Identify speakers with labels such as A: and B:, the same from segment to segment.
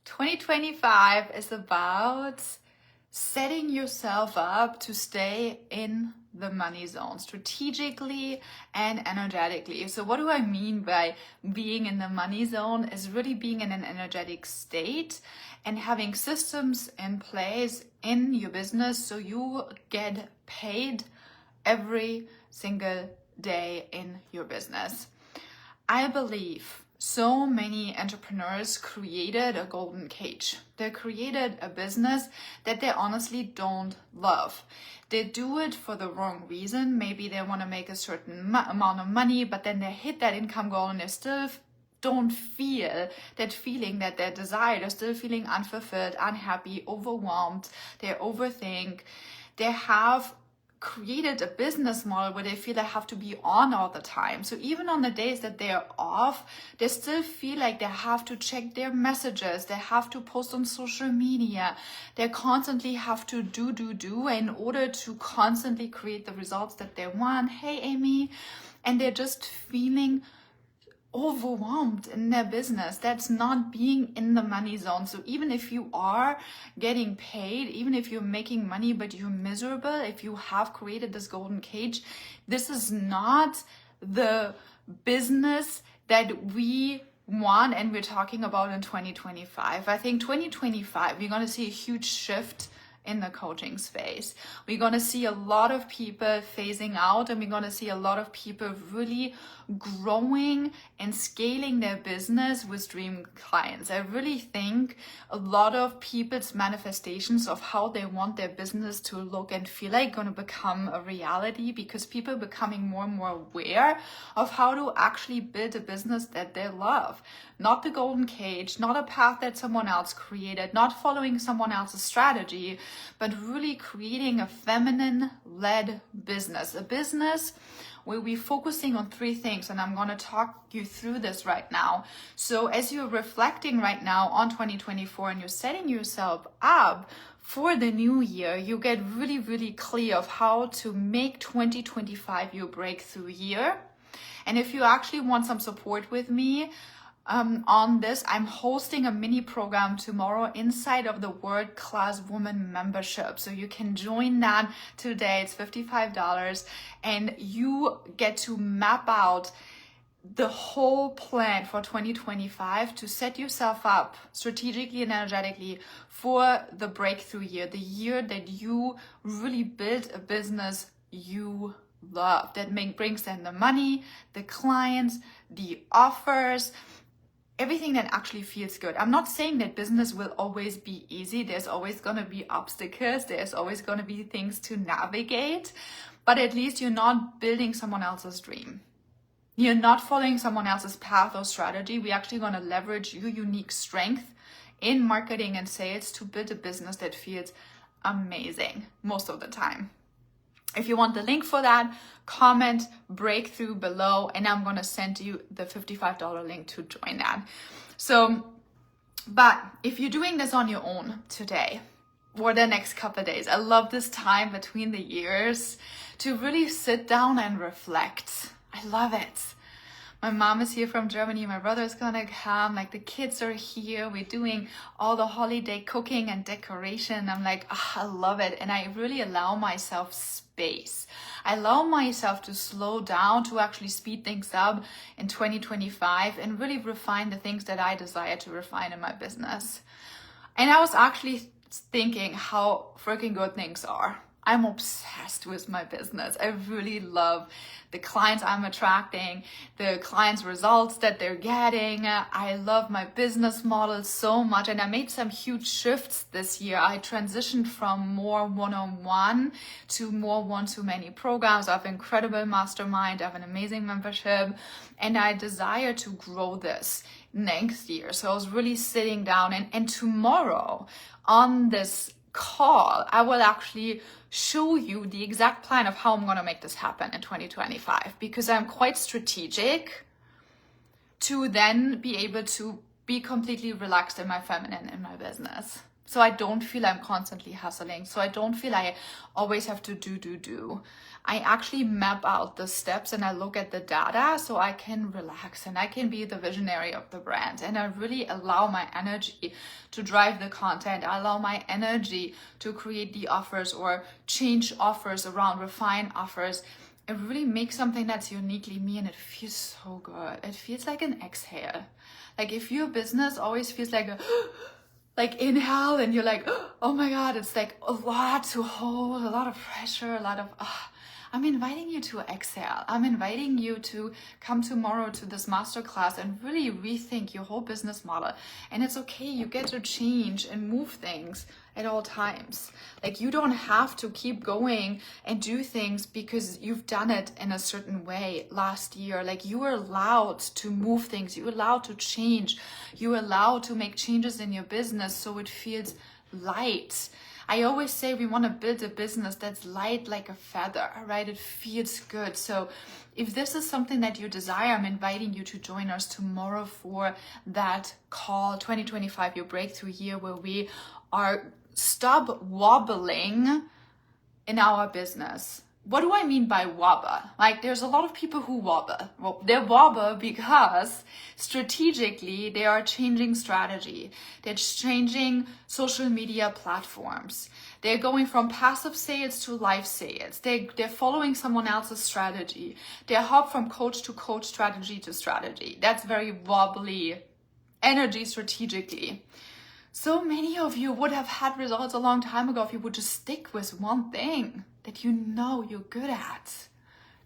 A: 2025 is about setting yourself up to stay in the money zone strategically and energetically. So what do I mean by being in the money zone? Is really being in an energetic state and having systems in place in your business so you get paid every single day in your business. I believe so many entrepreneurs created a golden cage. They created a business that they honestly don't love. They do it for the wrong reason. Maybe they want to make a certain amount of money, but then they hit that income goal and they still don't feel that feeling that they desire. They're still feeling unfulfilled, unhappy, overwhelmed. They overthink. They have created a business model where they feel they have to be on all the time. So even on the days that they're off, they still feel like they have to check their messages. They have to post on social media. They constantly have to do in order to constantly create the results that they want. Hey, Amy. And they're just feeling overwhelmed in their business. That's not being in the money zone. So even if you are getting paid, even if you're making money but you're miserable, if you have created this golden cage, this is not the business that we want and we're talking about in 2025. I think 2025 we're going to see a huge shift in the coaching space. We're going to see a lot of people phasing out, and we're going to see a lot of people really growing and scaling their business with dream clients. I really think a lot of people's manifestations of how they want their business to look and feel like going to become a reality, because people are becoming more and more aware of how to actually build a business that they love. Not the golden cage, not a path that someone else created, not following someone else's strategy, but really creating a feminine-led business. A business where we're focusing on three things, and I'm going to talk you through this right now. So as you're reflecting right now on 2024 and you're setting yourself up for the new year, you get really, really clear of how to make 2025 your breakthrough year. And if you actually want some support with me, on this, I'm hosting a mini program tomorrow inside of the World Class Woman membership. So you can join that today. It's $55 and you get to map out the whole plan for 2025 to set yourself up strategically and energetically for the breakthrough year, the year that you really build a business you love, that brings in the money, the clients, the offers, everything that actually feels good. I'm not saying that business will always be easy. There's always going to be obstacles. There's always going to be things to navigate, but at least you're not building someone else's dream. You're not following someone else's path or strategy. We're actually going to leverage your unique strength in marketing and sales to build a business that feels amazing most of the time. If you want the link for that, comment breakthrough below and I'm going to send you the $55 link to join that. So, but if you're doing this on your own today or the next couple of days, I love this time between the years to really sit down and reflect. I love it. My mom is here from Germany. My brother is gonna come. Like the kids are here. We're doing all the holiday cooking and decoration. I'm like, oh, I love it. And I really allow myself space. I allow myself to slow down, to actually speed things up in 2025 and really refine the things that I desire to refine in my business. And I was actually thinking how freaking good things are. I'm obsessed with my business. I really love the clients I'm attracting, the clients' results that they're getting. I love my business model so much, and I made some huge shifts this year. I transitioned from more one-on-one to more one-to-many programs. I have an incredible mastermind. I have an amazing membership, and I desire to grow this next year. So I was really sitting down, and tomorrow on this call, I will actually show you the exact plan of how I'm going to make this happen in 2025, because I'm quite strategic to then be able to be completely relaxed in my feminine in my business. So I don't feel I'm constantly hustling. So I don't feel I always have to do. I actually map out the steps and I look at the data so I can relax and I can be the visionary of the brand. And I really allow my energy to drive the content. I allow my energy to create the offers or change offers around, refine offers. It really makes something that's uniquely me, and it feels so good. It feels like an exhale. Like if your business always feels like a like inhale and you're like, oh my God, it's like a lot to hold, a lot of pressure, a lot of, I'm inviting you to exhale. I'm inviting you to come tomorrow to this masterclass and really rethink your whole business model. And it's okay, you get to change and move things at all times. Like you don't have to keep going and do things because you've done it in a certain way last year. Like you are allowed to move things, you're allowed to change, you're allowed to make changes in your business so it feels light. I always say we want to build a business that's light like a feather, right? It feels good. So if this is something that you desire, I'm inviting you to join us tomorrow for that call, 2025, your breakthrough year, where we are stop wobbling in our business. What do I mean by wobble? Like there's a lot of people who wobble. Well, they wobble because strategically they are changing strategy. They're changing social media platforms. They're going from passive sales to live sales. They're following someone else's strategy. They hop from coach to coach, strategy to strategy. That's very wobbly energy strategically. So many of you would have had results a long time ago if you would just stick with one thing that you know you're good at.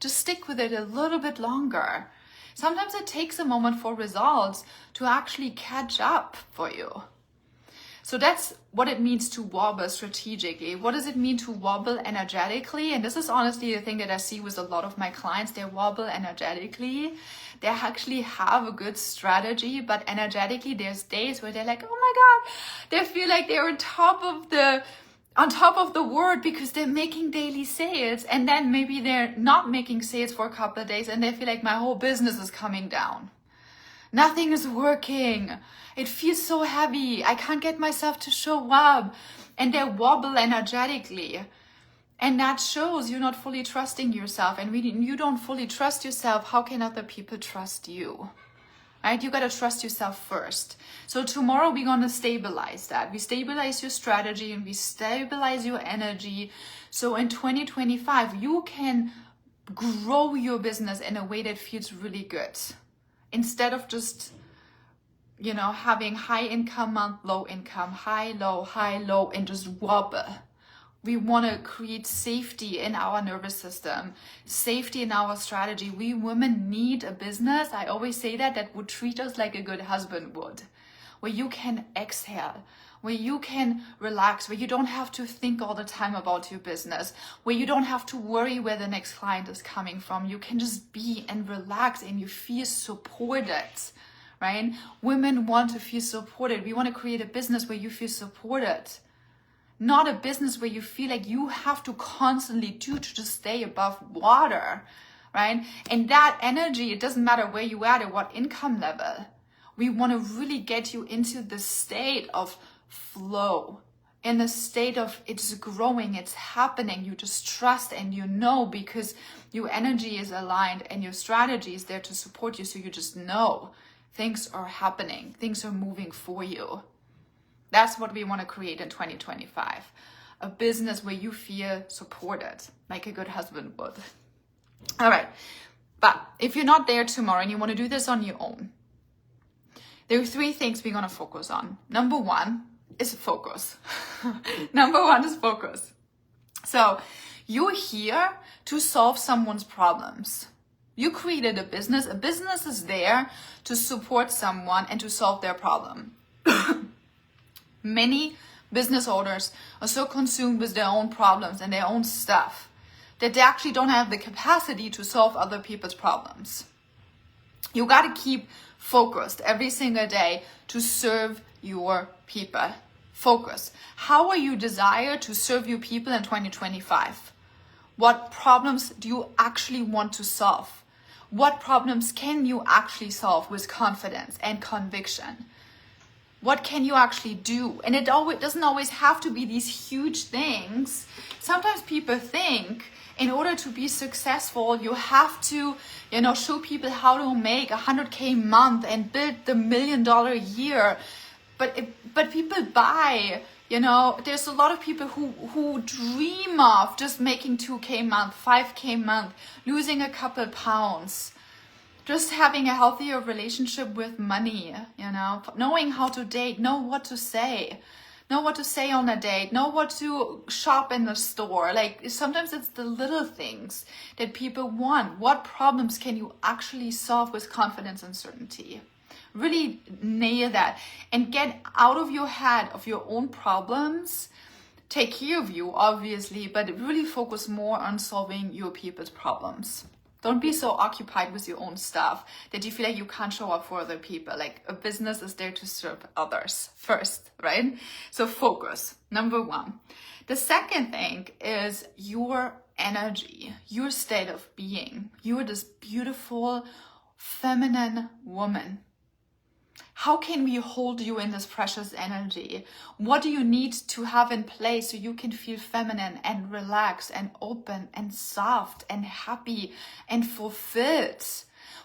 A: Just stick with it a little bit longer. Sometimes it takes a moment for results to actually catch up for you. So that's what it means to wobble strategically. What does it mean to wobble energetically? And this is honestly the thing that I see with a lot of my clients. They wobble energetically. They actually have a good strategy, but energetically there's days where they're like, oh my God, they feel like they're on top of the world because they're making daily sales, and then maybe they're not making sales for a couple of days and they feel like my whole business is coming down. Nothing is working. It feels so heavy. I can't get myself to show up. And they wobble energetically. And that shows you're not fully trusting yourself. And when you don't fully trust yourself, how can other people trust you? Right? You got to trust yourself first. So tomorrow we're going to stabilize that. We stabilize your strategy and we stabilize your energy. So in 2025, you can grow your business in a way that feels really good. Instead of just, having high income month, low income, high, low, and just wobble. We want to create safety in our nervous system, safety in our strategy. We women need a business, I always say that would treat us like a good husband would, where you can exhale, where you can relax, where you don't have to think all the time about your business, where you don't have to worry where the next client is coming from. You can just be and relax and you feel supported, right? Women want to feel supported. We want to create a business where you feel supported. Not a business where you feel like you have to constantly do to just stay above water, right? And that energy, it doesn't matter where you are at what income level. We want to really get you into the state of flow, in the state of it's growing, it's happening. You just trust and you know because your energy is aligned and your strategy is there to support you. So you just know things are happening, things are moving for you. That's what we want to create in 2025. A business where you feel supported, like a good husband would. All right. But if you're not there tomorrow and you want to do this on your own, there are 3 things we're going to focus on. Number 1 is focus. Number 1 is focus. So you're here to solve someone's problems. You created a business. A business is there to support someone and to solve their problem. Many business owners are so consumed with their own problems and their own stuff that they actually don't have the capacity to solve other people's problems. You got to keep focused every single day to serve your people. Focus. How are you desired to serve your people in 2025? What problems do you actually want to solve? What problems can you actually solve with confidence and conviction? What can you actually do? And it doesn't always have to be these huge things. Sometimes people think in order to be successful, you have to, show people how to make 100K a month and build the $1 million a year. But people buy, there's a lot of people who dream of just making 2K a month, 5K a month, losing a couple pounds, just having a healthier relationship with money, knowing how to date, know what to say on a date, know what to shop in the store. Like sometimes it's the little things that people want. What problems can you actually solve with confidence and certainty? Really nail that and get out of your head of your own problems. Take care of you, obviously, but really focus more on solving your people's problems. Don't be so occupied with your own stuff that you feel like you can't show up for other people. Like a business is there to serve others first, right? So focus, number one. The second thing is your energy, your state of being. You're this beautiful, feminine woman. How can we hold you in this precious energy? What do you need to have in place so you can feel feminine and relaxed and open and soft and happy and fulfilled?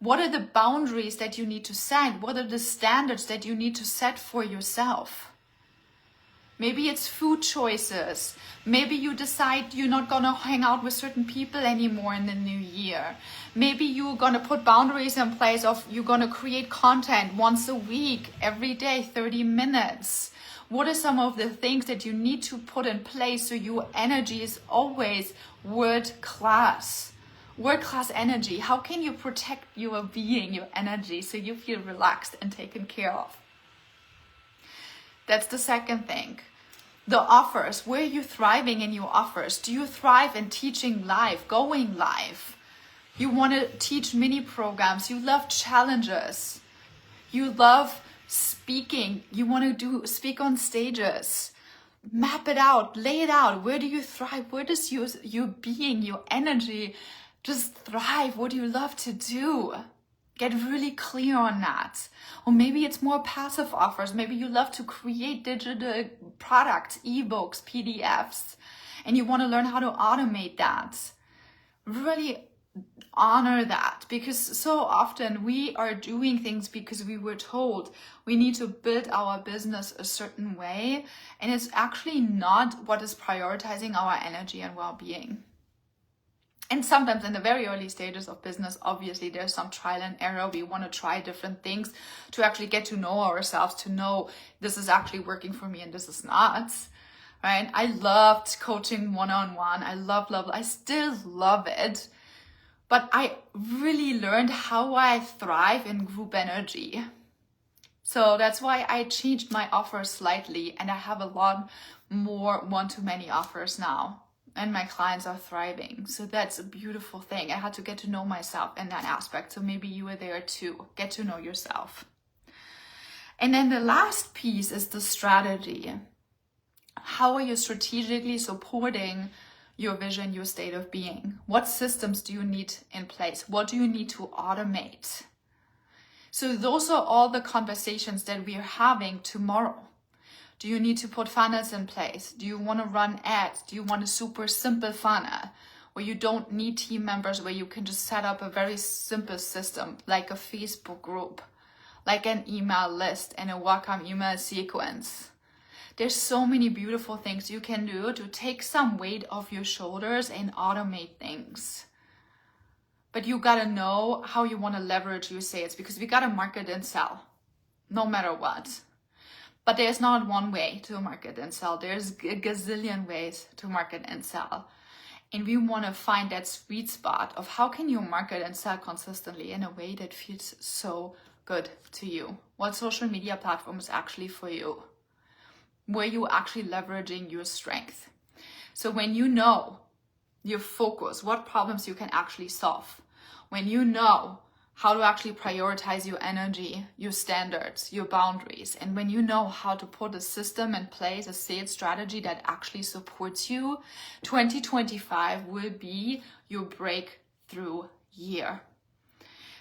A: What are the boundaries that you need to set? What are the standards that you need to set for yourself? Maybe it's food choices. Maybe you decide you're not gonna hang out with certain people anymore in the new year. Maybe you're gonna put boundaries in place of you're gonna create content once a week, every day, 30 minutes. What are some of the things that you need to put in place so your energy is always world class? World class energy. How can you protect your being, your energy, so you feel relaxed and taken care of? That's the second thing. The offers. Where are you thriving in your offers? Do you thrive in teaching live, going live? You want to teach mini programs. You love challenges. You love speaking. You want to speak on stages. Map it out. Lay it out. Where do you thrive? Where does your being, your energy just thrive? What do you love to do? Get really clear on that. Or maybe it's more passive offers. Maybe you love to create digital products, ebooks, PDFs, and you want to learn how to automate that. Really honor that, because so often we are doing things because we were told we need to build our business a certain way, and it's actually not what is prioritizing our energy and well-being. And sometimes in the very early stages of business, obviously there's some trial and error. We want to try different things to actually get to know ourselves, to know this is actually working for me and this is not, right? I loved coaching one-on-one. I still love it. But I really learned how I thrive in group energy. So that's why I changed my offers slightly, and I have a lot more one-to-many offers now. And my clients are thriving. So that's a beautiful thing. I had to get to know myself in that aspect. So maybe you are there too. Get to know yourself. And then the last piece is the strategy. How are you strategically supporting your vision, your state of being? What systems do you need in place? What do you need to automate? So those are all the conversations that we are having tomorrow. Do you need to put funnels in place? Do you want to run ads? Do you want a super simple funnel where you don't need team members, where you can just set up a very simple system like a Facebook group, like an email list and a welcome email sequence? There's so many beautiful things you can do to take some weight off your shoulders and automate things. But you gotta know how you want to leverage your sales, because we gotta market and sell no matter what. But there's not one way to market and sell. There's a gazillion ways to market and sell. And we want to find that sweet spot of how can you market and sell consistently in a way that feels so good to you. What social media platform is actually for you? Where you actually leveraging your strength. So when you know your focus, what problems you can actually solve, when you know how to actually prioritize your energy, your standards, your boundaries, and when you know how to put a system in place, a sales strategy that actually supports you, 2025 will be your breakthrough year.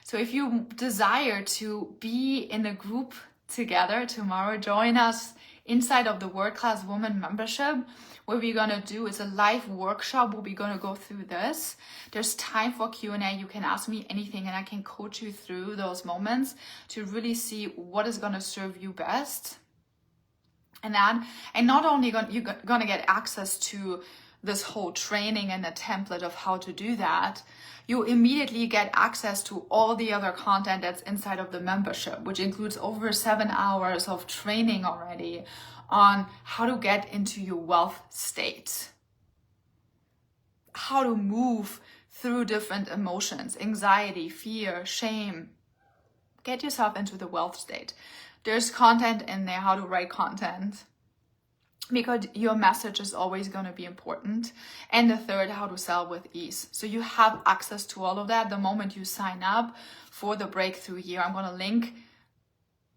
A: So if you desire to be in a group together tomorrow. Join us inside of the World Class Woman membership. What we're gonna do is a live workshop where we're gonna go through this. There's time for Q&A. You can ask me anything and I can coach you through those moments to really see what is gonna serve you best. And not only you're gonna get access to this whole training and a template of how to do that, you immediately get access to all the other content that's inside of the membership, which includes over 7 hours of training already on how to get into your wealth state, how to move through different emotions, anxiety, fear, shame. Get yourself into the wealth state. There's content in there, how to write content, because your message is always going to be important. And the third, how to sell with ease. So you have access to all of that the moment you sign up for the breakthrough year. I'm going to link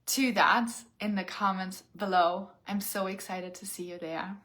A: to that in the comments below. I'm so excited to see you there.